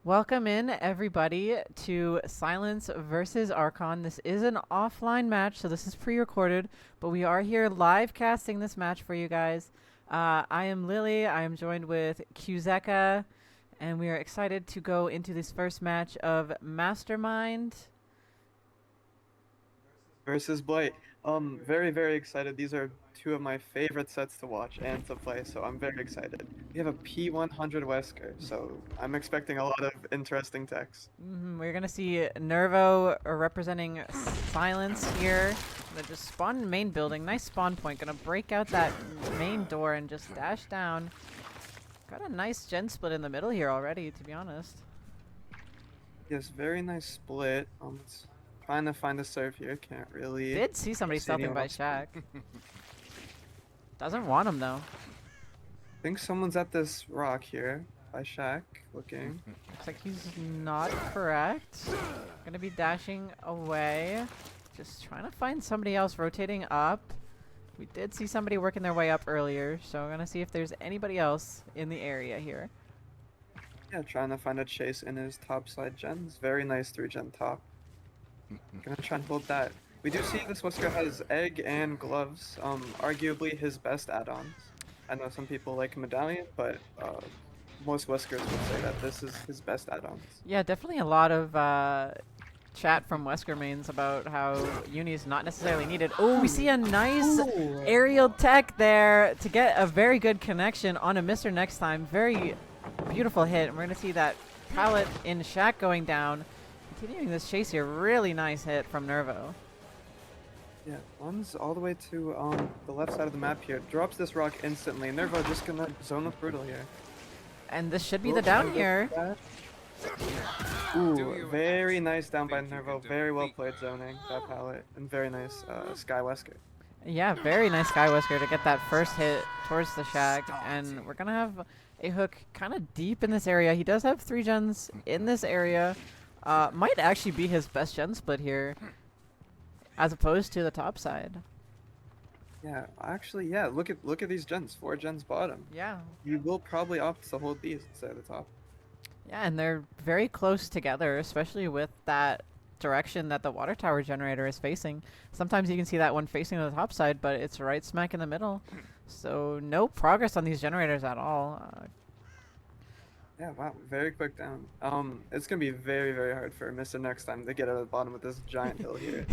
Welcome in, everybody, to Silence versus Archon. This is an offline match, so this is pre-recorded, but we are here live casting this match for you guys. I am Lily. I am joined with Qzeka, and we are excited to go into this first match of Mastermind. Versus Blight. Very, very excited. These are two of my favorite sets to watch and to play, so I'm very excited. We have a P100 Wesker, so I'm expecting a lot of interesting techs. We're going to see Nervo representing Silence here. That just spawned in main building. Nice spawn point. Going to break out that main door and just dash down. Got a nice gen split in the middle here already, to be honest. Yes, very nice split. It's trying to find a serve here. Can't really. Did see somebody stealthing by Shaq. Doesn't want him though. I think someone's at this rock here by Shaq. Looking. Looks like he's not correct. Gonna be dashing away. Just trying to find somebody else rotating up. We did see somebody working their way up earlier, so I'm gonna see if there's anybody else in the area here. Yeah, trying to find a chase in his top side gens. Very nice 3-gen top. Gonna try and hold that. We do see this Wesker has egg and gloves, arguably his best add-ons. I know some people like medallion, but most Weskers would say that this is his best add-ons. Yeah, definitely a lot of chat from Wesker mains about how Uni is not necessarily needed. Oh, we see a nice aerial tech there to get a very good connection on a Mr. Next Time. Very beautiful hit, and we're going to see that pallet in Shaq going down. Continuing this chase here, really nice hit from Nervo. Yeah, runs all the way to the left side of the map here. Drops this rock instantly. Nervo just gonna zone with Brutal here. And this should be the down here. Ooh, very nice down by Nervo. Very well played zoning that pallet. And very nice Sky Wesker. Yeah, very nice Sky Wesker to get that first hit towards the Shaq. And we're going to have a hook kind of deep in this area. He does have 3 gens in this area. Might actually be his best gen split here, as opposed to the top side. Yeah, actually, yeah. Look at these gens. 4 gens bottom. Yeah. You will probably opt to hold these instead of the top. Yeah, and they're very close together, especially with that direction that the water tower generator is facing. Sometimes you can see that one facing the top side, but it's right smack in the middle. So no progress on these generators at all. Yeah, wow, very quick down. It's gonna be very, very hard for Mr. Next Time to get out of the bottom of this giant hill here.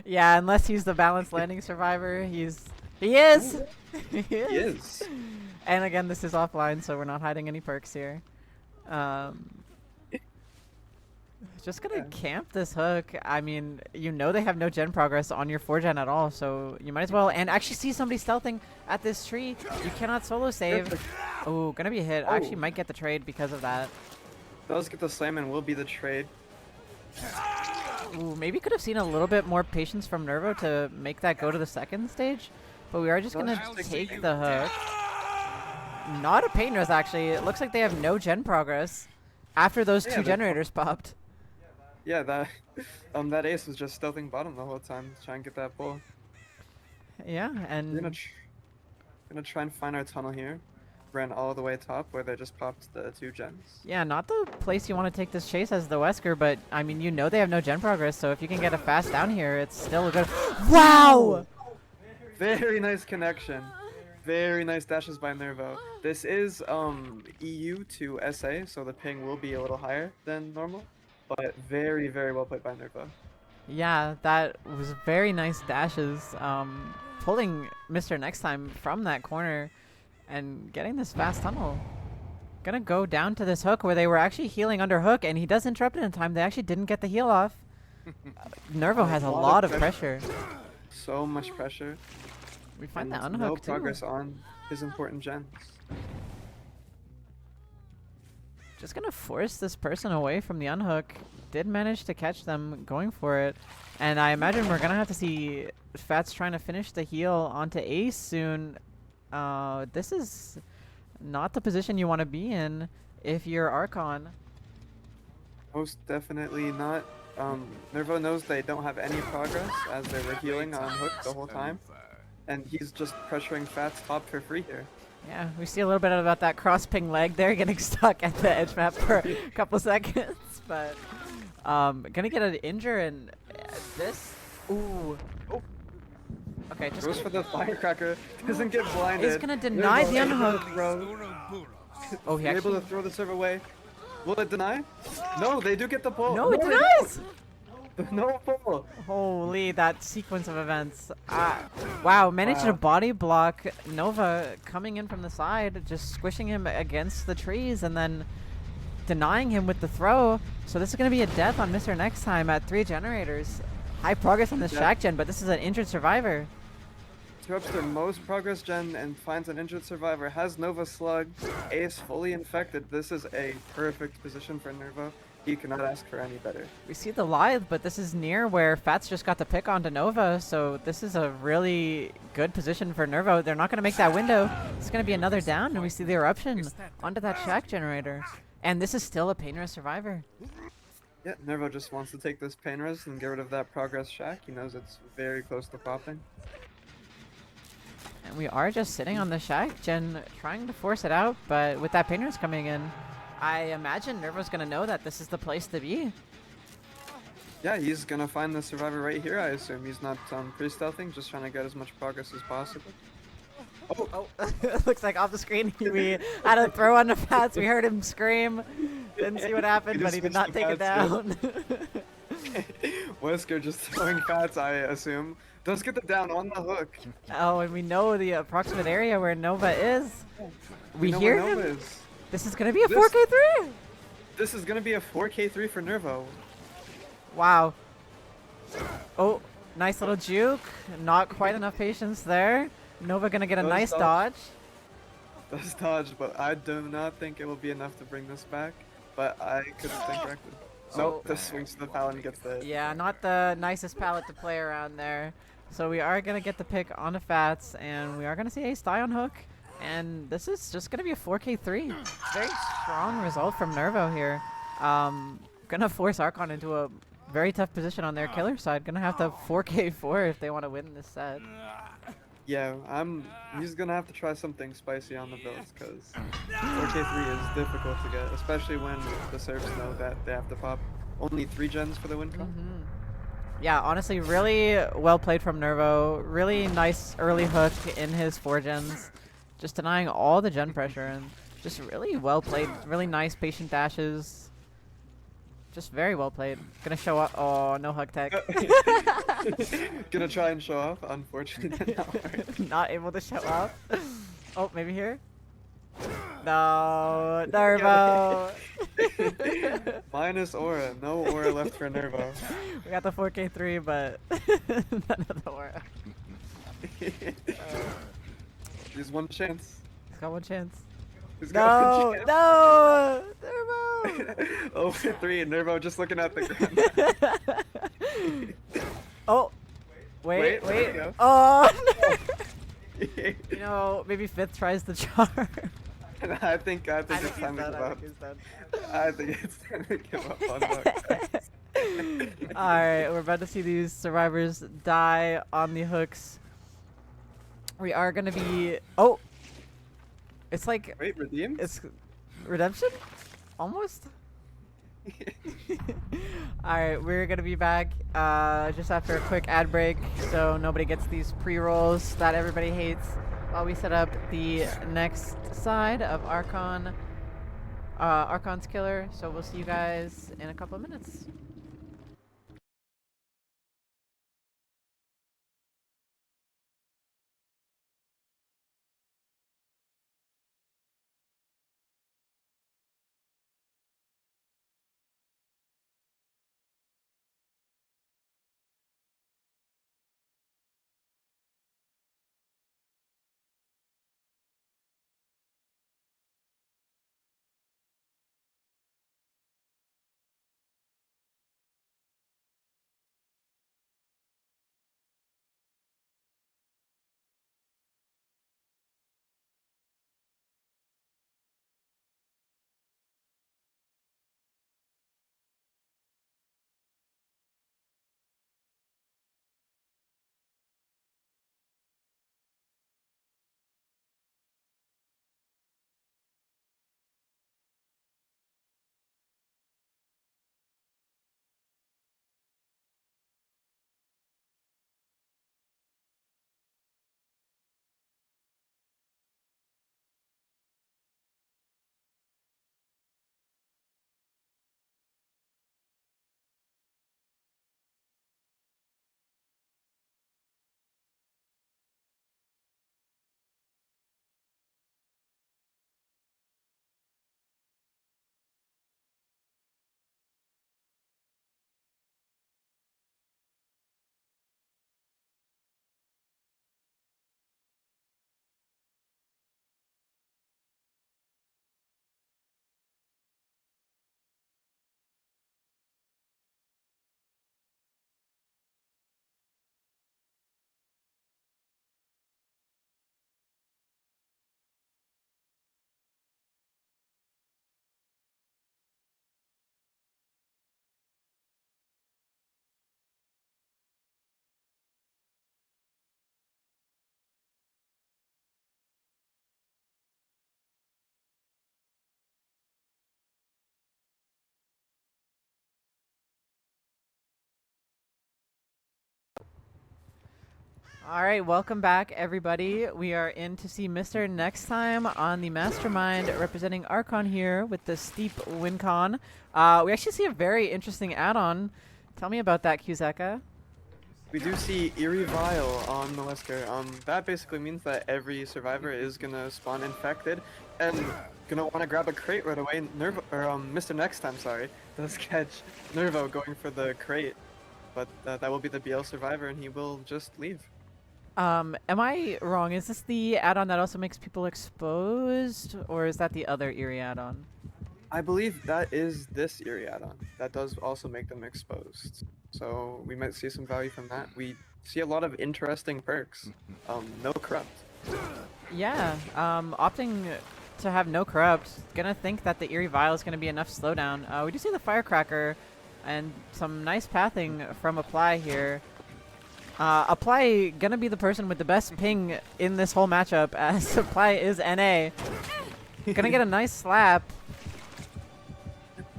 Yeah, unless he's the balanced landing survivor, he is. He is. He is. And again, this is offline, so we're not hiding any perks here. Just gonna camp this hook. I mean, you know they have no gen progress on your 4-gen at all, so you might as well. And actually see somebody stealthing at this tree. You cannot solo save. Oh, gonna be a hit. Actually might get the trade because of that. Does get the slam and will be the trade. Ooh, maybe could have seen a little bit more patience from Nervo to make that go to the second stage. But we are just gonna take the hook. Not a pain res, actually. It looks like they have no gen progress after those 2 generators popped. Yeah, that ace was just stealthing bottom the whole time to try and get that pull. Yeah, and We're gonna try and find our tunnel here. Ran all the way top where they just popped the 2 gens. yeah, not the place you want to take this chase as the Wesker, but I mean, you know they have no gen progress, so if you can get a fast down here, it's still a good. Wow! Very nice connection. Very nice dashes by Nervo. This is EU to SA, so the ping will be a little higher than normal, but very, very well played by Nervo. Yeah, that was very nice dashes. Pulling Mr. Next Time from that corner and getting this fast tunnel. Gonna go down to this hook where they were actually healing under hook, and he does interrupt it in time. They actually didn't get the heal off. Nervo has a lot of pressure. So much pressure. We find that unhook no too. progress on his important gens. Just gonna force this person away from the unhook. Did manage to catch them going for it. And I imagine we're gonna have to see Fats trying to finish the heal onto Ace soon. This is not the position you want to be in if you're Archon. Most definitely not. Nervo knows they don't have any progress as they were healing on hook the whole time. And he's just pressuring Fats top for free here. Yeah, we see a little bit about that cross ping leg there getting stuck at the edge map for a couple seconds, but gonna get an injure and this. Ooh. Oh, Okay, just goes for the firecracker. Doesn't get blinded. is gonna deny the unhook. Oh, he You're able actually. to throw the server away. Will it deny? No, they do get the pull. No, it they denies. don't. No pull. Holy, that sequence of events. Wow, managed to Wow. body block Nova coming in from the side, just squishing him against the trees and then denying him with the throw. So this is going to be a death on Mr. Next Time at 3 generators. High progress on this Yeah. Shack Gen, but this is an injured survivor. Interrupts their most progress gen and finds an injured survivor. Has Nova slug. Ace fully infected. This is a perfect position for Nervo. He cannot ask for any better. We see the live, but this is near where Fats just got the pick onto Nova, so this is a really good position for Nervo. They're not going to make that window. It's going to be another down, and we see the eruption onto that Shack generator. And this is still a Painter's survivor. Yeah, Nervo just wants to take this pain res and get rid of that progress shack. He knows it's very close to popping. And we are just sitting on the Shack Gen, trying to force it out, but with that Painter's coming in, I imagine Nervo's going to know that this is the place to be. Yeah, he's gonna find the survivor right here, I assume. He's not pre-stealthing, just trying to get as much progress as possible. Oh, looks like off the screen we had a throw on the Fats. We heard him scream. Didn't see what happened, but he did not take it down. Wesker just throwing Fats, I assume. Does get the down on the hook. Oh, and we know the approximate area where Nova is. We know hear where him. Nova is. This is going to be a This- 4K3. This is gonna be a 4K3 for Nervo. Wow. Oh, nice little juke. Not quite enough patience there. Nova going to get a Does nice dodge. dodge. Does dodge, but I do not think it will be enough to bring this back. But I couldn't think correctly. Nope, Oh. the swings to the pallet and gets the hit. Yeah, not the nicest palette to play around there. So we are going to get the pick on the Fats, and we are going to see Ace die on hook. And this is just going to be a 4K3. Very strong result from Nervo here. Going to force Archon into a very tough position on their killer side. Going to have to 4K4 if they want to win this set. Yeah, he's gonna have to try something spicy on the builds, because 4K3 is difficult to get, especially when the serfs know that they have to pop only 3 gens for the win con. Yeah, honestly, really well played from Nervo. Really nice early hook in his 4 gens. Just denying all the gen pressure and just really well played. Really nice patient dashes. Just very well played. Gonna show up. Oh, no hug tech. Gonna try and show off, unfortunately. Not able to show up. Oh, maybe here? No, Nervo. Minus aura, no aura left for Nervo. We got the 4K3, but none of the aura. There's one chance. He's got one chance. He's got No, one chance. no, Nervo. Over 3, and Nervo just looking at the ground. Oh, wait. there you go. Oh, no. You know, maybe Fifth tries the charm. I think it's time to give up. I think it's time to give up on hooks. Alright, we're about to see these survivors die on the hooks. We are gonna be. Oh! It's like. Wait, redeemed? It's. Redemption? Almost? Alright, we're gonna be back just after a quick ad break so nobody gets these pre-rolls that everybody hates while we set up the next side of Archon, Archon's killer. So we'll see you guys in a couple of minutes. All right, welcome back, everybody. We are in to see Mr. Next Time on the Mastermind, representing Archon here with the steep win con. We actually see a very interesting add-on. Tell me about that, Kuzeka. We do see Eerie Vial on the Wesker. That basically means that every survivor is gonna spawn infected and gonna want to grab a crate right away. Nervo, or Mr. Next Time, sorry, does catch Nervo going for the crate, but that will be the BL survivor, and he will just leave. Am I wrong? Is this the add-on that also makes people exposed, or is that the other Eerie add-on? I believe that is this Eerie add-on. That does also make them exposed. So we might see some value from that. We see a lot of interesting perks. No corrupt. Yeah, opting to have no corrupt. Gonna think that the Eerie Vial is gonna be enough slowdown. We do see the Firecracker and some nice pathing from Apply here. Apply gonna be the person with the best ping in this whole matchup, as Apply is NA. Gonna get a nice slap.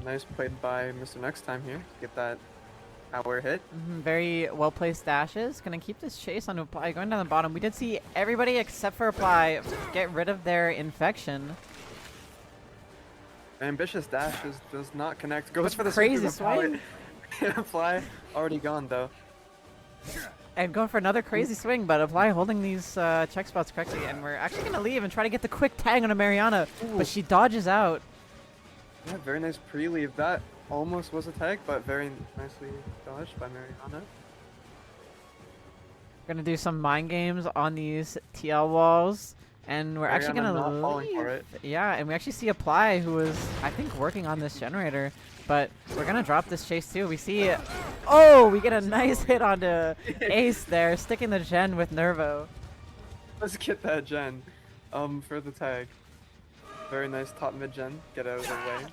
Nice played by Mr. Next Time here. Get that power hit. Very well placed dashes. Gonna keep this chase on Apply. Going down the bottom. We did see everybody except for Apply get rid of their infection. Ambitious does not connect. Goes for the crazy super swing. Apply already gone though. And going for another crazy swing, but Apply holding these check spots correctly. And we're actually going to leave and try to get the quick tag on a Mariana, but she dodges out. Yeah, very nice pre-leave. That almost was a tag, but very nicely dodged by Mariana. Going to do some mind games on these TL walls. And we're actually going to leave. Yeah, and we actually see Apply, who was, I think, working on this generator. But we're going to drop this chase too. We see it. Oh, we get a nice hit onto Ace there, sticking the gen with Nervo. Let's get that gen for the tag. Very nice top mid gen. Get out of the way.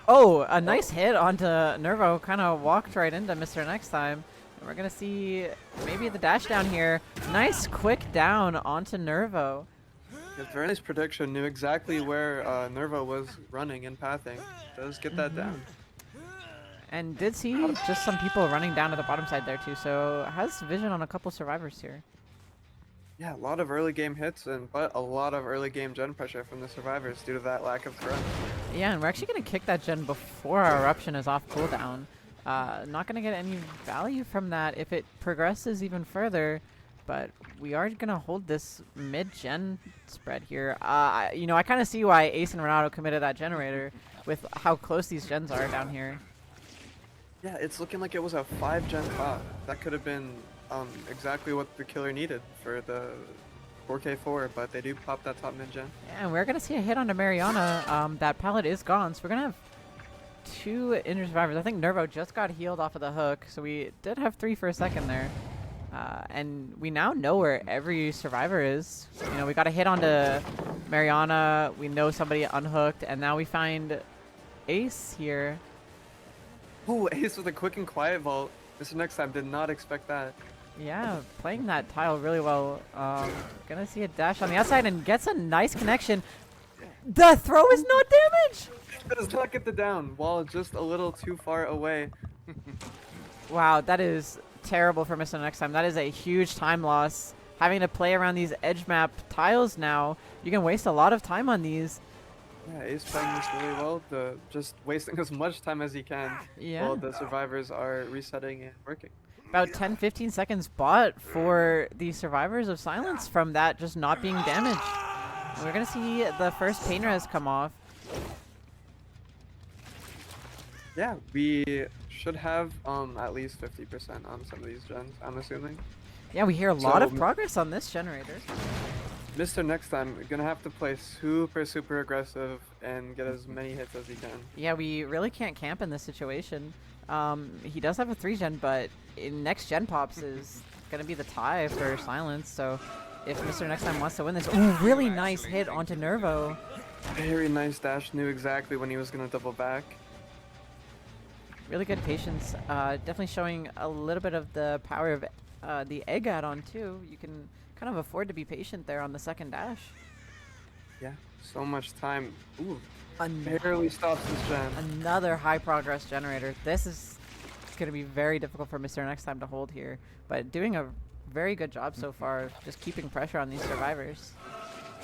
Oh, a nice hit onto Nervo. Kind of walked right into Mr. Next Time. And we're going to see maybe the dash down here. Nice quick down onto Nervo. Yeah, very nice prediction. Knew exactly where Nervo was running and pathing. Does get that down. And did see just some people running down to the bottom side there too, so has vision on a couple survivors here. Yeah, a lot of early game hits, but a lot of early game gen pressure from the survivors due to that lack of corrupt. Yeah, and we're actually going to kick that gen before our eruption is off cooldown. Not going to get any value from that if it progresses even further, but we are going to hold this mid-gen spread here. You know, I kind of see why Ace and Renato committed that generator with how close these gens are down here. Yeah, it's looking like it was a 5-gen top. That could have been exactly what the killer needed for the 4K4, but they do pop that top mid-gen. Yeah, and we're going to see a hit onto Mariana. That pallet is gone, so we're going to have 2 injured survivors. I think Nervo just got healed off of the hook, so we did have 3 for a second there. And we now know where every survivor is. You know, we got a hit onto Mariana, we know somebody unhooked, and now we find Ace here. Ooh, Ace with a quick and quiet vault. Mr. Next Time did not expect that. Yeah, playing that tile really well. Gonna see a dash on the outside and gets a nice connection. The throw is not damaged! Does not get the down, while just a little too far away. Wow, that is terrible for Mr. Next Time. That is a huge time loss. Having to play around these edge map tiles now, you can waste a lot of time on these. Yeah, Ace playing this really well, just wasting as much time as he can while the survivors are resetting and working. About 10-15 seconds bought for the survivors of silence from that just not being damaged. And we're going to see the first pain res come off. Yeah, we should have at least 50% on some of these gens, I'm assuming. Yeah, we hear a lot of progress on this generator. Mr. Next Time, gonna have to play super aggressive and get as many hits as he can. Yeah, we really can't camp in this situation. He does have a 3-gen, but in next gen pops is gonna be the tie for silence. So if Mr. Next Time wants to win this, ooh, really nice hit onto Nervo. Very nice dash, knew exactly when he was gonna double back. Really good patience. Definitely showing a little bit of the power of the egg add-on too. You can kind of afford to be patient there on the second dash. Yeah, so much time. Ooh, barely stops this gen. Another high progress generator. This is going to be very difficult for Mr. Next Time to hold here, but doing a very good job so far of just keeping pressure on these survivors.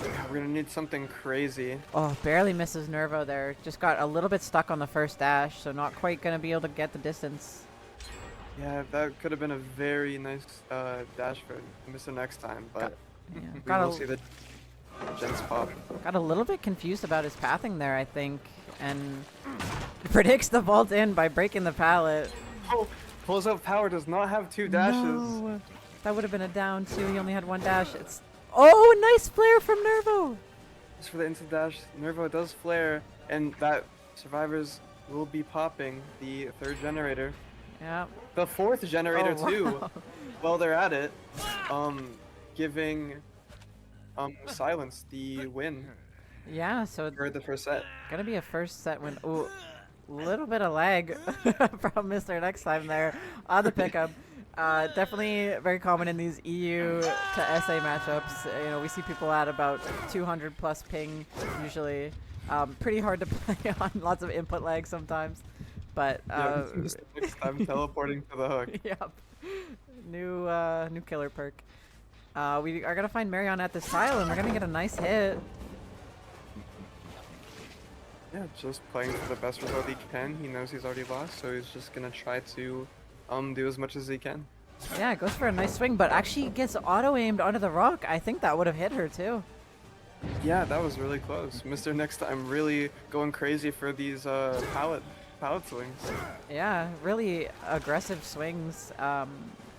Yeah, we're gonna need something crazy. Oh, barely misses Nervo there. Just got a little bit stuck on the first dash, so not quite gonna be able to get the distance. Yeah, that could have been a very nice dash for Mr. Next Time, but Yeah, we will see the gens pop. got a little bit confused about his pathing there, I think, and predicts the vault in by breaking the pallet. Oh, pulls out power, does not have 2 dashes. No, that would have been a down too. He only had 1 dash. It's nice flare from Nervo. Just for the instant dash, Nervo does flare, and that survivors will be popping the 3rd generator. Yeah. The 4th generator Oh, too. wow. While they're at it, giving Silence the win Yeah, so for the first set. gonna be a first set win. Ooh, little bit of lag from Mr. Next Time there on the pickup. Definitely very common in these EU to SA matchups. You know, we see people at about 200 plus ping usually. Pretty hard to play on, lots of input lag sometimes. But Yeah, just next time teleporting to the hook. yep, new killer perk. We are gonna find Marion at the silo, we're gonna get a nice hit. Yeah, just playing for the best result he can. He knows he's already lost, so he's just gonna try to do as much as he can. Yeah, it goes for a nice swing, but actually gets auto-aimed onto the rock. I think that would have hit her too. Yeah, that was really close. Mr. Next Time really going crazy for these pallet swings. Yeah, really aggressive swings.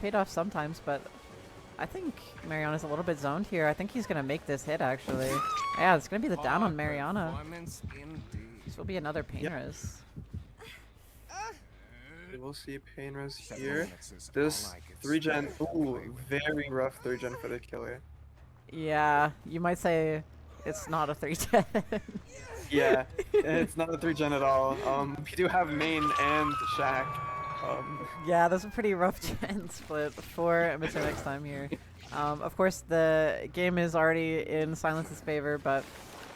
Paid off sometimes, but I think Mariana's a little bit zoned here. I think he's gonna make this hit actually. Yeah, it's gonna be the down on Mariana. This will be another pain res. We'll see pain res here. This 3-gen, ooh, very rough 3-gen for the killer. Yeah, you might say it's not a 3-10. Yeah, it's not a 3-gen at all. We do have main and Shack. Yeah, that's a pretty rough gen split for Mr. Next Time here. Of course, the game is already in Silence's favor, but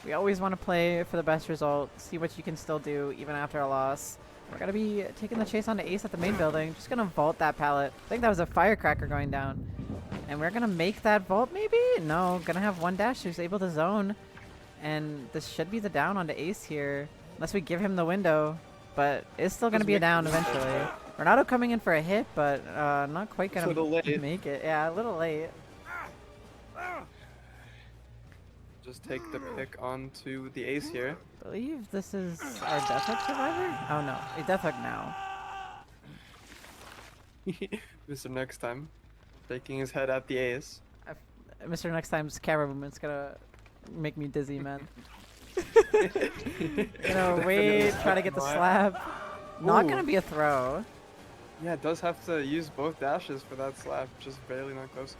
we always want to play for the best result, see what you can still do even after a loss. We're going to be taking the chase onto Ace at the main building. Just going to vault that pallet. I think that was a firecracker going down. And we're going to make that vault maybe? No, going to have 1 dash who's able to zone. And this should be the down onto Ace here. Unless we give him the window. But it's still going to be a down eventually. Renato coming in for a hit, but not quite going to make it. Yeah, a little late. Just take the pick onto the Ace here. I believe this is our Death Hook survivor? Oh no, a Death Hook now. Mr. Next Time, taking his head at the Ace. Mr. Next Time's camera movement's gonna make me dizzy, man. Wait, try to get the slap. Not gonna be a throw. Yeah, it does have to use both dashes for that slap, just barely not close.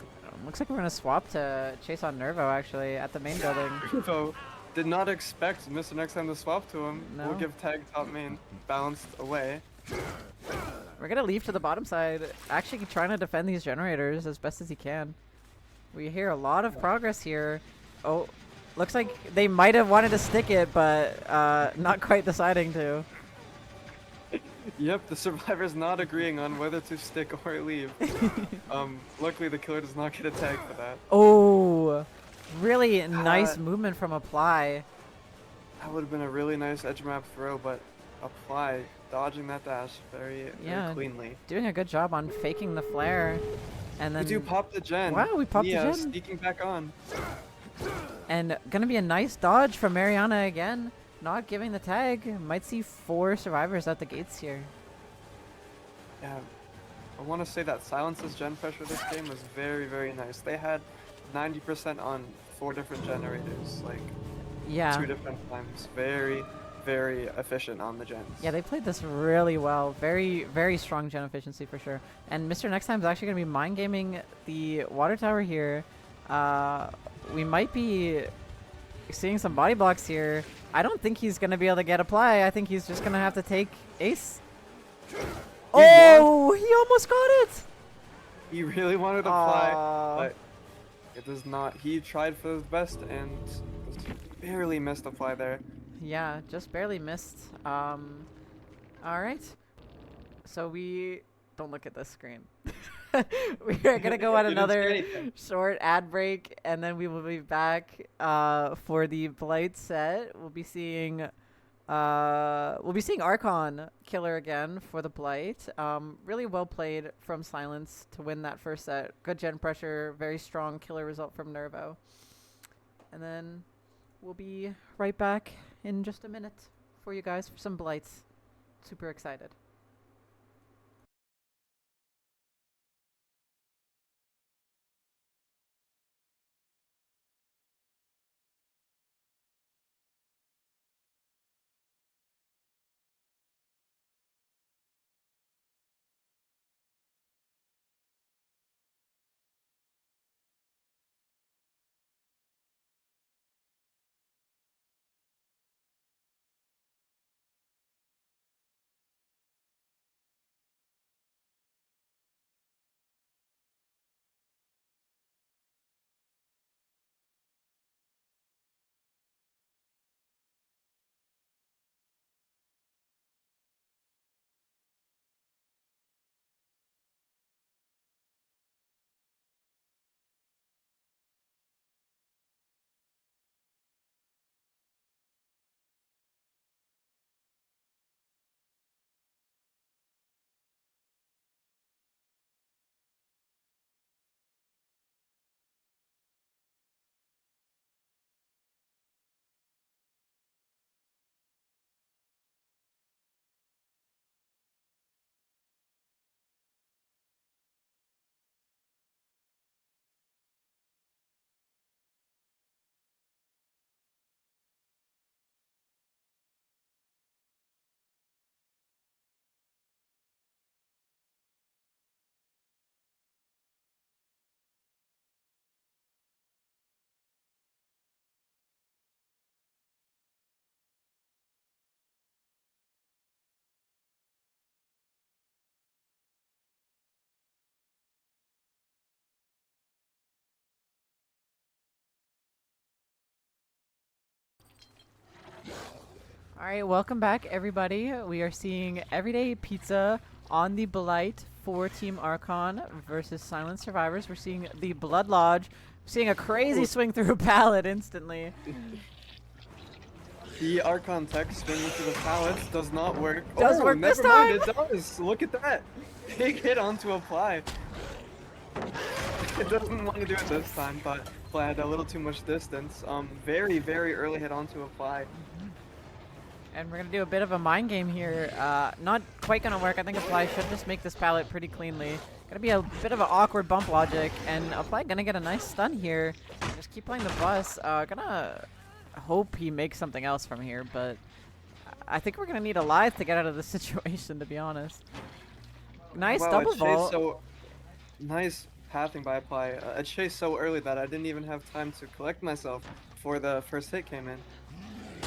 Looks like we're gonna swap to chase on Nervo actually at the main building. Nervo did not expect Mr. Next Time to swap to him. No. We'll give tag top main, balanced away. We're gonna leave to the bottom side, actually trying to defend these generators as best as he can. We hear a lot of progress here. Oh, looks like they might have wanted to stick it, but not quite deciding to. Yep, the survivor's not agreeing on whether to stick or leave. Luckily the killer does not get a tag for that. Oh, really nice movement from Apply. That would have been a really nice edge map throw, but Apply dodging that dash very cleanly. Doing a good job on faking the flare. And then We do pop the gen. Wow, we popped the gen. Sneaking back on. And gonna be a nice dodge from Mariana again. Not giving the tag. Might see 4 survivors at the gates here. Yeah, I want to say that Silence's gen pressure this game was very, very nice. They had 90% on 4 different generators, like 2 different times. Very, very efficient on the gens. Yeah, they played this really well. Very, very strong gen efficiency for sure. And Mr. Next Time is actually going to be mind gaming the water tower here. We might be seeing some body blocks here. I don't think he's going to be able to get Apply. I think he's just going to have to take Ace. Oh, he almost got it! He really wanted to Apply, but it does not. He tried for his best and just barely missed Apply there. Yeah, just barely missed. Alright. So we... Don't look at this screen. We are gonna go on You didn't say another anything. short ad break, and then we will be back for the Blight set. We'll be seeing Archon killer again for the Blight. Really well played from Silence to win that first set. Good gen pressure, very strong killer result from Nervo. And then we'll be right back in just a minute for you guys for some Blights. Super excited. All right, welcome back, everybody. We are seeing Everyday Pizza on the Blight for Team Archon versus Silent Survivors. We're seeing the Blood Lodge. Seeing a crazy swing through a pallet instantly. The Archon tech swinging to the pallets does not work. Does work never this mind, time. it does. Look at that. Big hit onto apply. It doesn't want to do it this time, but Apply had a little too much distance. Very, very early hit onto apply. And we're going to do a bit of a mind game here. Not quite going to work. I think Apply should just make this pallet pretty cleanly. Going to be a bit of an awkward bump logic. And Apply going to get a nice stun here. Just keep playing the bus. Gonna hope he makes something else from here. But I think we're going to need a Lithe to get out of this situation, to be honest. Nice Wow, double it chased vault. so nice pathing by Apply. It chased so early that I didn't even have time to collect myself before the first hit came in.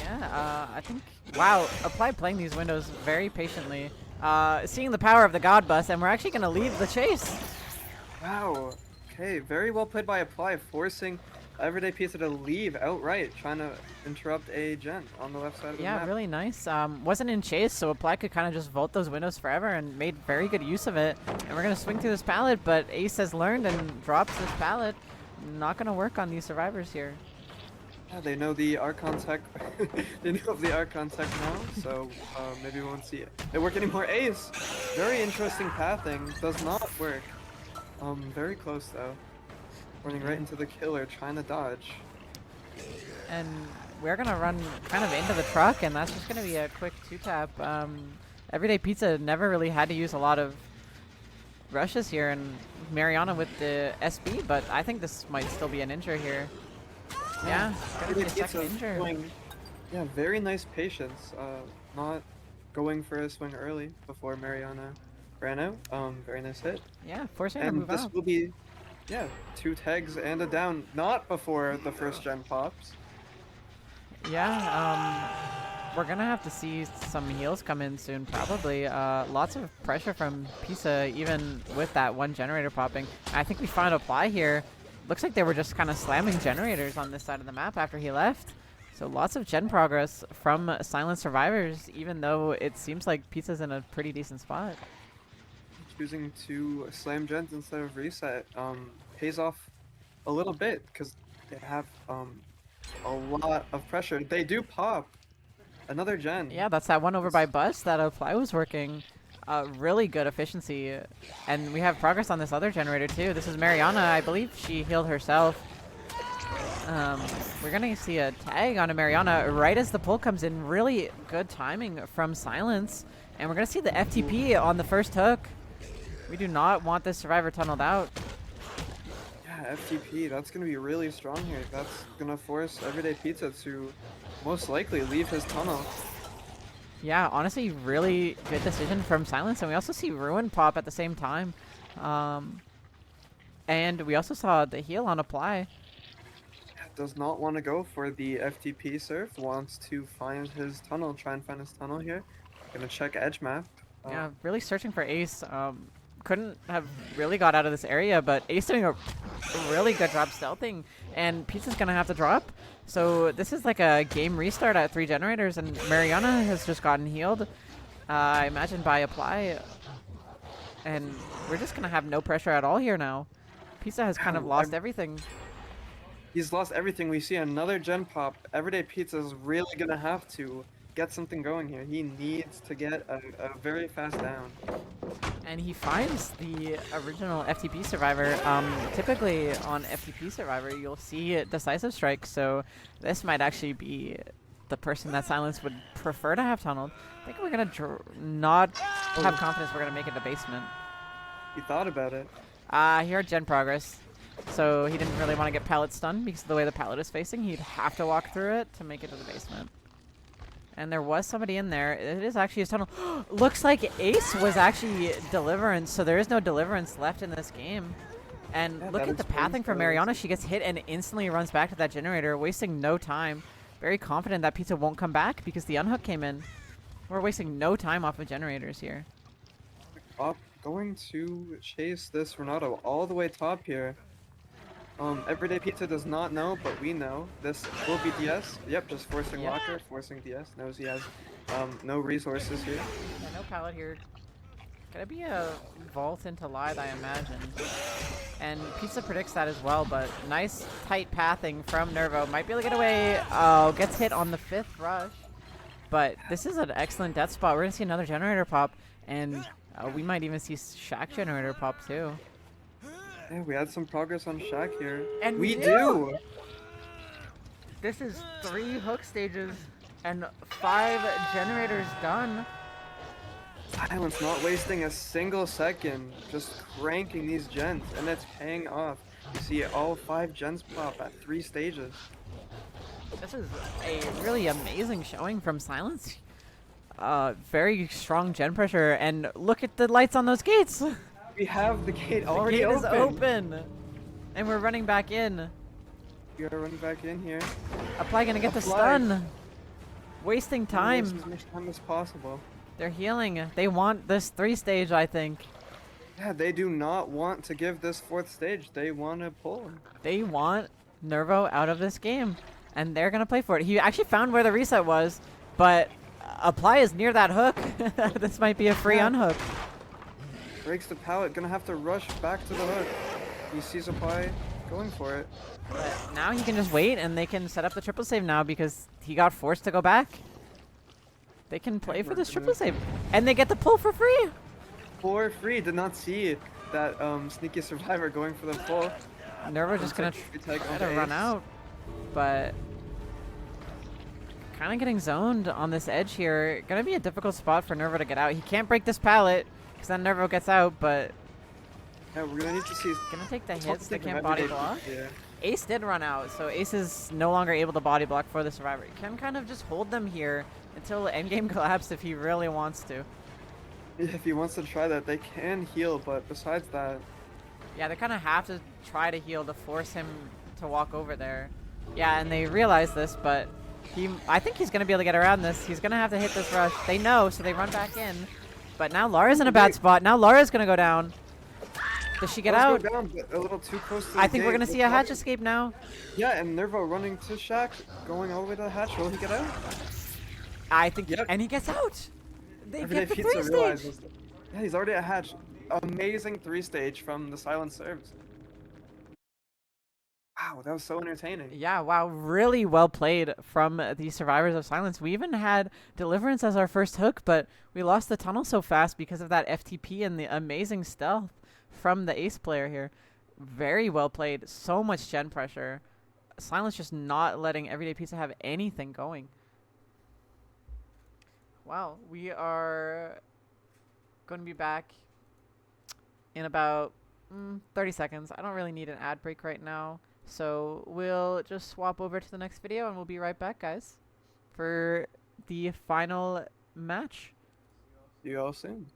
Yeah, I think, wow, Apply playing these windows very patiently. Seeing the power of the God Bus, and we're actually going to leave the chase. Wow. Okay, very well played by Apply, forcing Everyday Pizza to leave outright, trying to interrupt a gen on the left side of the map. Yeah, really nice. Wasn't in chase, so Apply could kind of just vault those windows forever and made very good use of it. And we're going to swing through this pallet, but Ace has learned and drops this pallet. Not going to work on these survivors here. Yeah, they know the Archon tech. They know of the Archon tech now, so maybe we won't see it work anymore. Ace, very interesting pathing, does not work. Very close though. Running right into the killer, trying to dodge. And we're going to run kind of into the truck, and that's just going to be a quick two-tap. Everyday Pizza never really had to use a lot of rushes here, and Mariana with the SB, but I think this might still be an injure here. Yeah, gonna be a second injure. Yeah, very nice patience. Not going for a swing early before Mariana ran out. Very nice hit. Yeah, forcing her to And move this out. will be, yeah, 2 tags and a down. Not before the first gen pops. Yeah, we're gonna have to see some heals come in soon, probably. Lots of pressure from Pisa, even with that one generator popping. I think we found Apply here. Looks like they were just kind of slamming generators on this side of the map after he left. So lots of gen progress from Silent Survivors, even though it seems like Pizza's in a pretty decent spot. choosing to slam gens instead of reset pays off a little bit because they have a lot of pressure. They do pop another gen. Yeah, that's that one over by Bus that Apply was working. Really good efficiency. And we have progress on this other generator too. This is Mariana. I believe she healed herself. We're going to see a tag on a Mariana right as the pull comes in. Really good timing from Silence. And we're going to see the FTP on the first hook. We do not want this Survivor tunneled out. Yeah, FTP, that's going to be really strong here. That's going to force Everyday Pizza to most likely leave his tunnel. Yeah, honestly, really good decision from Silence. And we also see Ruin pop at the same time. And we also saw the heal on Apply. Does not want to go for the FTP surf, wants to find his tunnel, try and find his tunnel here. Gonna check edge map. Yeah, really searching for Ace. Couldn't have really got out of this area, but Ace doing a really good job stealthing, and Pizza's gonna have to drop. So this is like a game restart at 3 generators, and Mariana has just gotten healed, I imagine by Apply. And we're just gonna have no pressure at all here now. Pizza has kind of lost everything. He's lost everything. We see another gen pop. Everyday Pizza is really gonna have to get something going here. He needs to get a very fast down. And he finds the original FTP Survivor. Typically on FTP Survivor, you'll see Decisive Strike, so this might actually be the person that Silence would prefer to have tunneled. I think we're going to not have confidence we're going to make it to basement. He thought about it. Here at Gen Progress. So he didn't really want to get pallet stunned because of the way the pallet is facing. He'd have to walk through it to make it to the basement. And there was somebody in there. It is actually his tunnel. Looks like Ace was actually Deliverance, so there is no Deliverance left in this game. And Yeah, look at the pathing from Mariana. She gets hit and instantly runs back to that generator, wasting no time. Very confident that Pizza won't come back because the unhook came in. We're wasting no time off of generators here. Up, going to chase this Renato all the way top here. Everyday Pizza does not know, but we know. This will be DS. Yep, just forcing Locker, forcing DS. Knows he has no resources here. Yeah, no pallet here. Gonna be a vault into Lithe, I imagine. And Pizza predicts that as well, but nice tight pathing from Nervo. Might be able to get away. Oh, gets hit on the 5th rush. But this is an excellent death spot. We're gonna see another generator pop, and we might even see Shack generator pop too. Yeah, we had some progress on Shack here. And we do! This is 3 hook stages and 5 generators done. Silence not wasting a single second, just cranking these gens, and it's paying off. You see all 5 gens pop at 3 stages. This is a really amazing showing from Silence. Very strong gen pressure, and look at the lights on those gates! We have the gate already open. open. The gate is open! And we're running back in. We are running back in here. Apply gonna get the stun. Wasting time. As much time as possible. They're healing. They want this 3 stage, I think. Yeah, they do not want to give this 4th stage. They want to pull him. They want Nervo out of this game. And they're gonna play for it. He actually found where the reset was, but Apply is near that hook. This might be a free unhook. Breaks the pallet, gonna have to rush back to the hook. He sees Apply going for it. But now he can just wait, and they can set up the triple save now because he got forced to go back. They can play for this triple save, and they get the pull for free. For free, did not see that sneaky survivor going for the pull. Nervo just gonna try to run out, but kind of getting zoned on this edge here. Gonna be a difficult spot for Nervo to get out. He can't break this pallet because then Nervo gets out, but yeah, we're gonna need to see. Gonna take the hits. They can't body block. Yeah. Ace did run out, so Ace is no longer able to body block for the survivor. He can kind of just hold them here until endgame collapse if he really wants to. If he wants to try that, they can heal, but besides that... Yeah, they kind of have to try to heal to force him to walk over there. Yeah, and they realize this, but I think he's going to be able to get around this. He's going to have to hit this rush. They know, so they run back in. But now Lara's in a bad spot. Now Lara's going to go down. Does she get out? Down, a little too close to the I think we're gate. going to see a hatch escape now. Yeah, and Nervo running to Shack, going over to the hatch. Will he get out? I think, and he gets out. They Everyday get the Pizza 3 stage. realizes. Yeah, he's already at hatch. Amazing 3-stage from the silent serves. Wow, that was so entertaining. Yeah, wow, really well played from the Survivors of Silence. We even had Deliverance as our first hook, but we lost the tunnel so fast because of that FTP and the amazing stealth from the ace player here. Very well played. So much gen pressure. Silence just not letting Everyday Pizza have anything going. Wow, we are going to be back in about 30 seconds. I don't really need an ad break right now. So we'll just swap over to the next video and we'll be right back, guys, for the final match. See you all soon.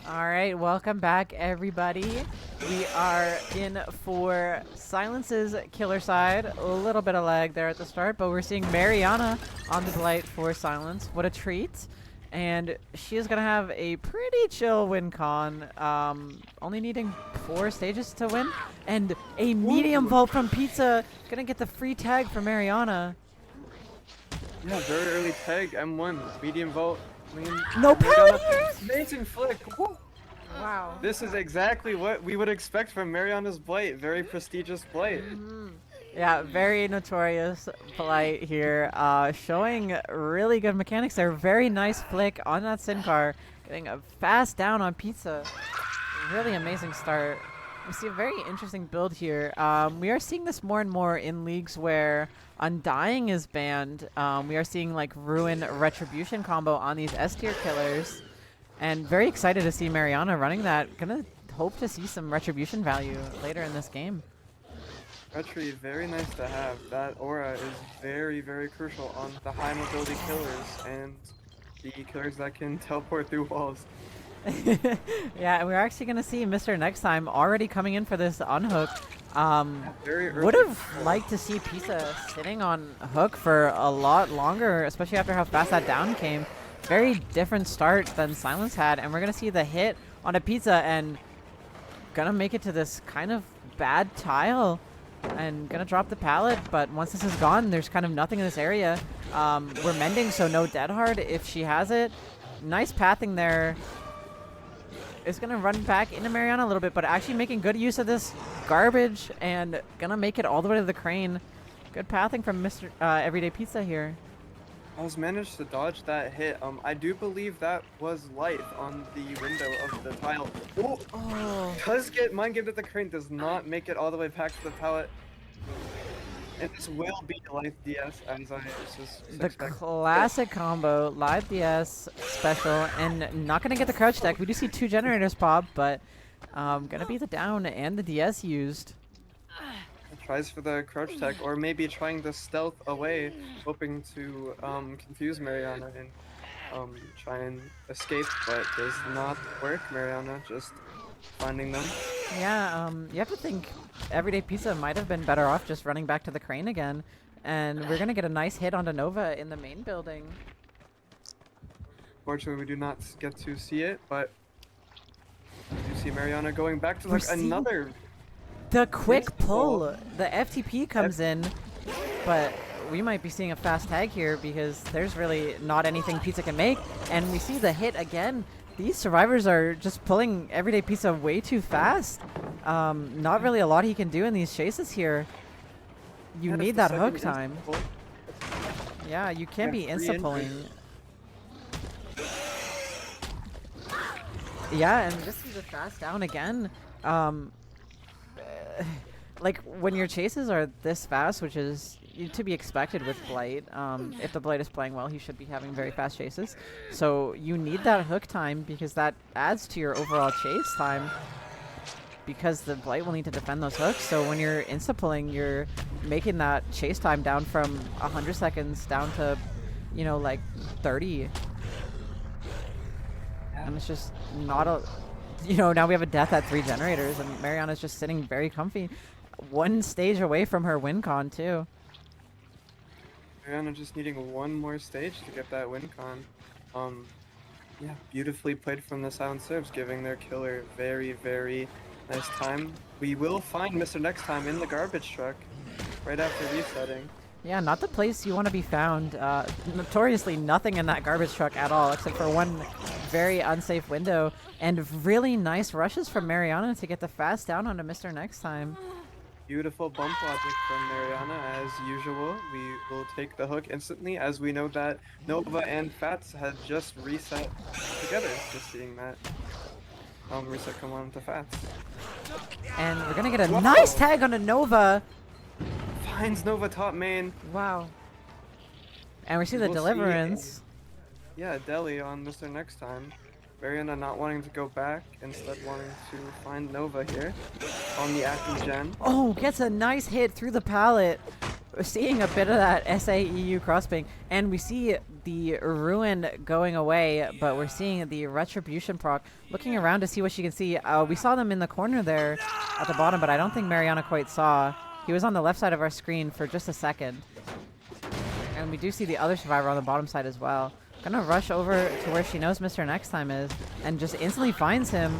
All right, welcome back, everybody. We are in for Silence's killer side. A little bit of lag there at the start, but we're seeing Mariana on the Blight for Silence. What a treat. And she is going to have a pretty chill win con, only needing 4 stages to win. And a medium vault from Pizza, going to get the free tag for Mariana. Yeah, very early tag, M1, medium vault. No pallet here! Amazing flick! Woo. Wow. This is exactly what we would expect from Mariana's Blight. Very prestigious Blight. Yeah, very notorious Blight here, showing really good mechanics there. Very nice flick on that Sin car, getting a fast down on Pizza. Really amazing start. We see a very interesting build here. We are seeing this more and more in leagues where Undying is banned. We are seeing like Ruin Retribution combo on these S tier killers. And very excited to see Mariana running that. Gonna hope to see some Retribution value later in this game. Retri, very nice to have. That aura is very, very crucial on the high mobility killers and the killers that can teleport through walls. Yeah, and we're actually going to see Mr. Next Time already coming in for this unhook. Very Would have liked to see Pizza sitting on hook for a lot longer, especially after how fast that down came. Very different start than Silence had, and we're going to see the hit on a Pizza and gonna make it to this kind of bad tile and gonna drop the pallet, but once this is gone, there's kind of nothing in this area. We're mending, so no dead hard if she has it. Nice pathing there. Is gonna run back into Mariana a little bit, but actually making good use of this garbage and gonna make it all the way to the crane. Good pathing from Mr. Everyday Pizza here. Almost managed to dodge that hit. I do believe that was light on the window of the tile. Oh, Oh. does get mind game to the crane, does not make it all the way back to the pallet. And this will be life DS as I The expect. classic combo, live DS special, and not gonna get the crouch deck. We do see 2 generators pop, but gonna be the down and the DS used. Tries for the crouch tech, or maybe trying to stealth away, hoping to confuse Mariana and try and escape, but does not work. Mariana just finding them. Yeah, you have to think Everyday Pizza might have been better off just running back to the crane again. And we're gonna get a nice hit onto Nova in the main building. Fortunately, we do not get to see it, but you see Mariana going back to We're like seeing another. the quick Nice pull. pull. The FTP comes in, but we might be seeing a fast tag here because there's really not anything Pizza can make. And we see the hit again. These survivors are just pulling Everyday Pizza way too fast. Not really a lot he can do in these chases here. You Yeah, need that's that the hook second time. insta pull. Yeah, you can't Yeah, be 3 insta-pulling. Yeah, and this is a fast down again. Like, when your chases are this fast, which is to be expected with Blight, if the Blight is playing well, he should be having very fast chases. So you need that hook time because that adds to your overall chase time because the Blight will need to defend those hooks. So when you're insta-pulling, you're making that chase time down from 100 seconds down to, you know, like 30. And it's just not a... You know, now we have a death at 3 generators, and Mariana's just sitting very comfy. 1 stage away from her win con, too. Mariana just needing 1 more stage to get that win con. Yeah, beautifully played from the silent serves, giving their killer very, very nice time. We will find Mr. Next Time in the garbage truck right after resetting. Yeah, not the place you want to be found. Notoriously nothing in that garbage truck at all, except for 1 very unsafe window. And really nice rushes from Mariana to get the fast down onto Mr. Next Time. Beautiful bump logic from Mariana, as usual. We will take the hook instantly, as we know that Nova and Fats had just reset together. Just seeing that reset come on to Fats. And we're going to get a Whoa. nice tag onto Nova. Finds Nova top main. Wow. And we see the We'll see deliverance. Yeah, Deli on Mr. Next Time. Mariana not wanting to go back, instead wanting to find Nova here on the active gen. Oh, gets a nice hit through the pallet. We're seeing a bit of that SAEU crossbang, and we see the Ruin going away, but we're seeing the Retribution proc. Looking around to see what she can see. We saw them in the corner there at the bottom, but I don't think Mariana quite saw. He was on the left side of our screen for just a second. And we do see the other survivor on the bottom side as well. Gonna rush over to where she knows Mr. Next Time is and just instantly finds him.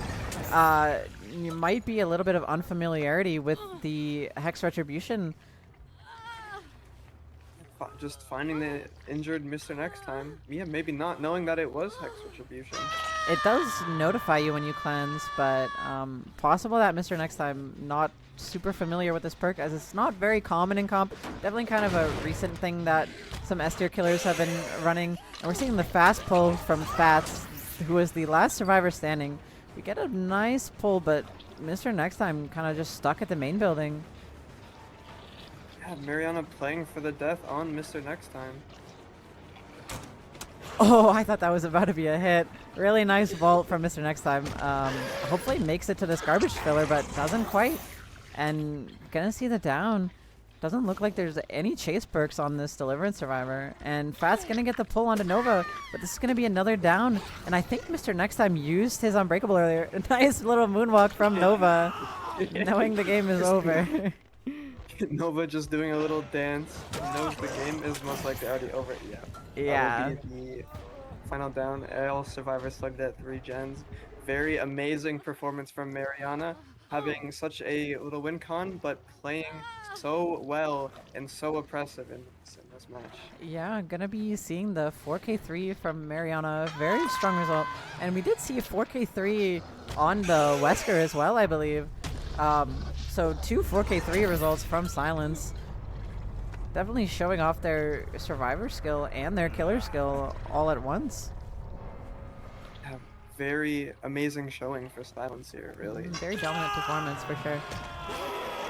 You might be a little bit of unfamiliarity with the Hex Retribution. Just finding the injured Mr. Next Time. Yeah, maybe not knowing that it was Hex Retribution. It does notify you when you cleanse, but possible that Mr. Next Time not super familiar with this perk, as it's not very common in comp. Definitely kind of a recent thing that some S tier killers have been running. And we're seeing the fast pull from Fats, who was the last survivor standing. We get a nice pull, but Mr. Next Time kind of just stuck at the main building. Yeah, Mariana playing for the death on Mr. Next Time. Oh, I thought that was about to be a hit. Really nice vault from Mr. Next Time. Hopefully makes it to this garbage filler, but doesn't quite. And gonna see the down. Doesn't look like there's any chase perks on this Deliverance survivor. And Fat's gonna get the pull onto Nova, but this is gonna be another down. And I think Mr. Next Time used his Unbreakable earlier. A nice little moonwalk from Nova, knowing the game is over. Nova just doing a little dance. Knows the game is most likely already over. Yeah. Yeah. That will be the final down. All survivors slugged at 3 gens. Very amazing performance from Mariana. Having such a little win con, but playing so well and so oppressive in this match. Yeah, gonna be seeing the 4K3 from Mariana. Very strong result. And we did see a 4K3 on the Wesker as well, I believe. So 2 4K3 results from Silence. Definitely showing off their survivor skill and their killer skill all at once. Yeah, very amazing showing for Silence here, really. Very dominant performance for sure.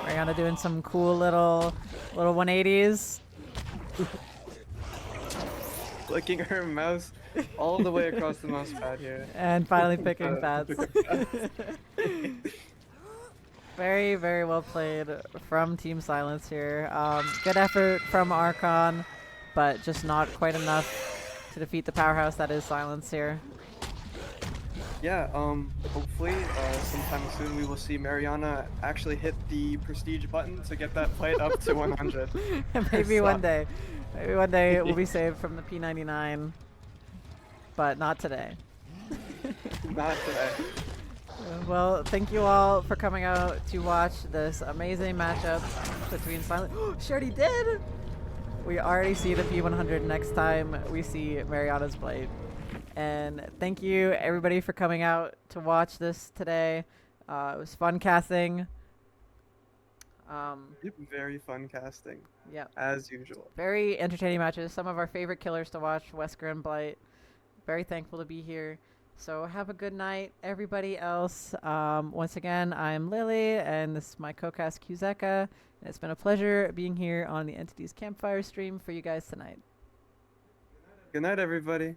Mariana doing some cool little 180s. Flicking her mouse all the way across the mouse pad here. And finally picking paths. Very, very well played from Team Silence here. Good effort from Archon, but just not quite enough to defeat the powerhouse that is Silence here. Yeah, hopefully, sometime soon we will see Mariana actually hit the prestige button to get that fight up to 100. Maybe one day. Maybe one day it will be saved from the P99, but not today. Not today. Well, thank you all for coming out to watch this amazing matchup between Silent. She already did! We already see the P100 next time we see Mariana's Blight. And thank you everybody for coming out to watch this today. It was fun casting. Very fun casting. Yeah. As usual. Very entertaining matches. Some of our favorite killers to watch, Wesker and Blight. Very thankful to be here. So have a good night, everybody else. Once again, I'm Lily, and this is my co-cast Kuzeka. And it's been a pleasure being here on the Entities Campfire stream for you guys tonight. Good night, everybody.